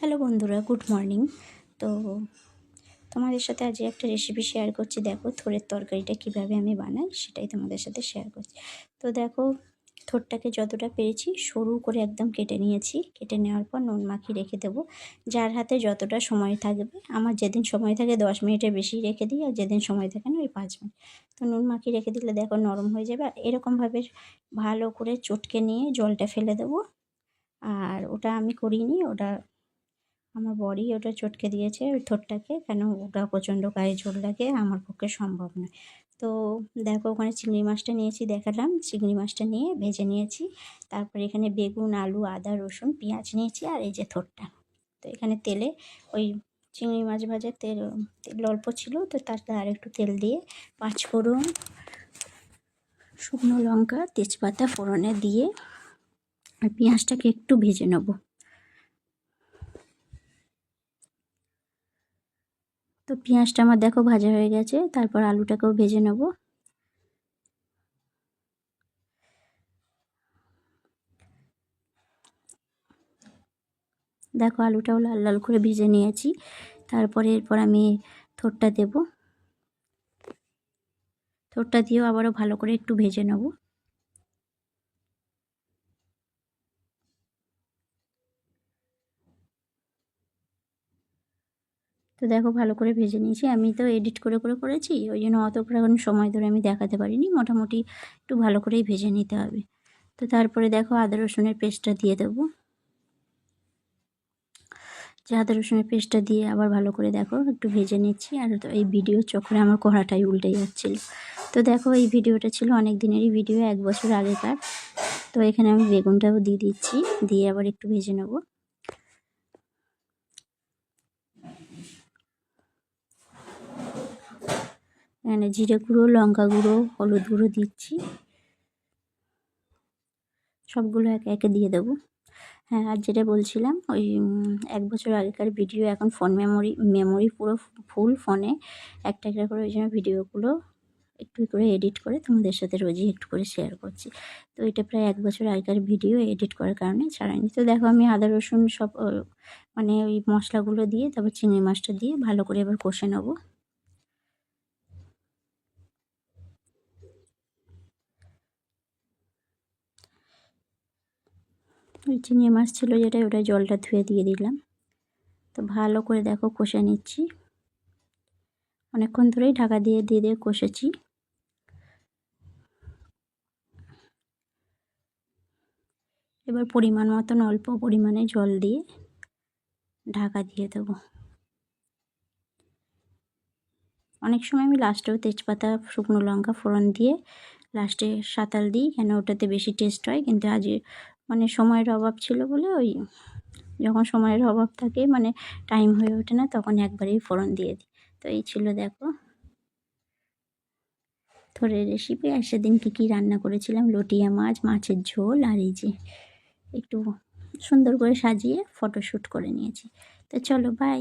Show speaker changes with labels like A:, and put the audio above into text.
A: Hello বন্ধুরা, good morning. তো তোমাদের সাথে আজ একটা রেসিপি শেয়ার করছি। দেখো থোড়ের তরকারিটা কিভাবে আমি বানাই সেটাই তোমাদের সাথে শেয়ার করছি। তো দেখো থোড়টাকে যতটা পেরেছি সরু করে একদম কেটে নিয়েছি। কেটে নেওয়ার পর নুন মাখিয়ে রেখে দেবো। যার হাতে যতটা সময় থাকবে, আমার যেদিন সময় থাকে 10 মিনিটের বেশি রেখে দিই, আর যেদিন সময় থাকে না ওই 5 মিনিট। তো নুন মাখিয়ে রেখে দিলে দেখো নরম হয়ে যাবে। আর এরকমভাবে ভালো করে চটকে নিয়ে জলটা ফেলে দেবো। আর ওটা আমি করিনি, ওটা আমার বরই ওটা চটকে দিয়েছে ওই থোড়টাকে, কেন ওটা প্রচণ্ড গায়ে জোর লাগে, আমার পক্ষে সম্ভব নয়। তো দেখো ওখানে চিংড়ি মাছটা নিয়েছি, দেখালাম চিংড়ি মাছটা নিয়ে ভেজে নিয়েছি। তারপর এখানে বেগুন, আলু, আদা, রসুন, পেঁয়াজ নিয়েছি, আর এই যে থোড়টা। তো এখানে তেলে ওই চিংড়ি মাছ ভাজার তেল তেল অল্প ছিল, তো তাতে আর একটু তেল দিয়ে 5 ফোড়ন, শুকনো লঙ্কা, তেজপাতা ফোড়নে দিয়ে আর পেঁয়াজটাকে একটু ভেজে নেবো। তো পেঁয়াজটা আমার দেখো ভাজা হয়ে গেছে। তারপর আলুটাকেও ভেজে নেব। দেখো আলুটাও লাল লাল করে ভেজে নিয়েছি। তারপরে এরপর আমি থোড়টা দেব। থোড়টা দিয়েও আবারও ভালো করে একটু ভেজে নেব। তো দেখো ভালো করে ভেজে নিয়েছি। আমি তো এডিট করে করে করেছি, ওই জন্য অতক্ষণ সময় ধরে আমি দেখাতে পারিনি। মোটামুটি একটু ভালো করেই ভেজে নিতে হবে। তো তারপরে দেখো আদা রসুনের পেস্টটা দিয়ে দেবো। যে আদা রসুনের পেস্টটা দিয়ে আবার ভালো করে দেখো একটু ভেজে নিচ্ছি। আর এই ভিডিও চক্করে আমার কড়াটাই উল্টে যাচ্ছিল। তো দেখো এই ভিডিওটা ছিল অনেক দিনেরই ভিডিও, 1 বছর আগেকার। তো এখানে আমি বেগুনটাও দিয়ে দিচ্ছি, দিয়ে আবার একটু ভেজে নেব। এখানে জিরে গুঁড়ো, লঙ্কা গুঁড়ো, হলুদ গুঁড়ো দিচ্ছি। সবগুলো একে একে দিয়ে দেবো। হ্যাঁ, আর যেটা বলছিলাম ওই 1 বছর আগেকার ভিডিও, এখন ফোন মেমোরি পুরো ফুল ফোনে একটা একটা করে, ওই জন্য ভিডিওগুলো একটু করে এডিট করে তোমাদের সাথে রোজই একটু করে শেয়ার করছি। তো এটা প্রায় 1 বছর আগেকার ভিডিও, এডিট করার কারণে ছাড়াইনি। তো দেখো আমি আদা রসুন সব মানে ওই মশলাগুলো দিয়ে তারপর চিংড়ি মাছটা দিয়ে ভালো করে এবার কষে নেবো। ওই চিংড়ি মাছ ছিল যেটা, ওটা জলটা ধুয়ে দিয়ে দিলাম। তো ভালো করে দেখো কষে নিচ্ছি। অনেকক্ষণ ধরেই ঢাকা দিয়ে দিয়ে দিয়ে কষেছি। এবার পরিমাণ মতন অল্প পরিমাণে জল দিয়ে ঢাকা দিয়ে দেবো। অনেক সময় আমি লাস্টেও তেজপাতা, শুকনো লঙ্কা ফোড়ন দিয়ে লাস্টে সাঁতাল দিই, কেন ওটাতে বেশি টেস্ট হয়। কিন্তু আজ মানে সময়ের অভাব ছিল বলে, ওই যখন সময়ের অভাব থাকে মানে টাইম হয়ে ওঠে না, তখন একবারেই ফোড়ন দিয়ে দিই। তো এই ছিল দেখো থোড়ের রেসিপি। আর সেদিন কী রান্না করেছিলাম, লটিয়া মাছ, মাছের ঝোল, আর এই যে একটু সুন্দর করে সাজিয়ে ফটোশ্যুট করে নিয়েছি। তো চলো বাই।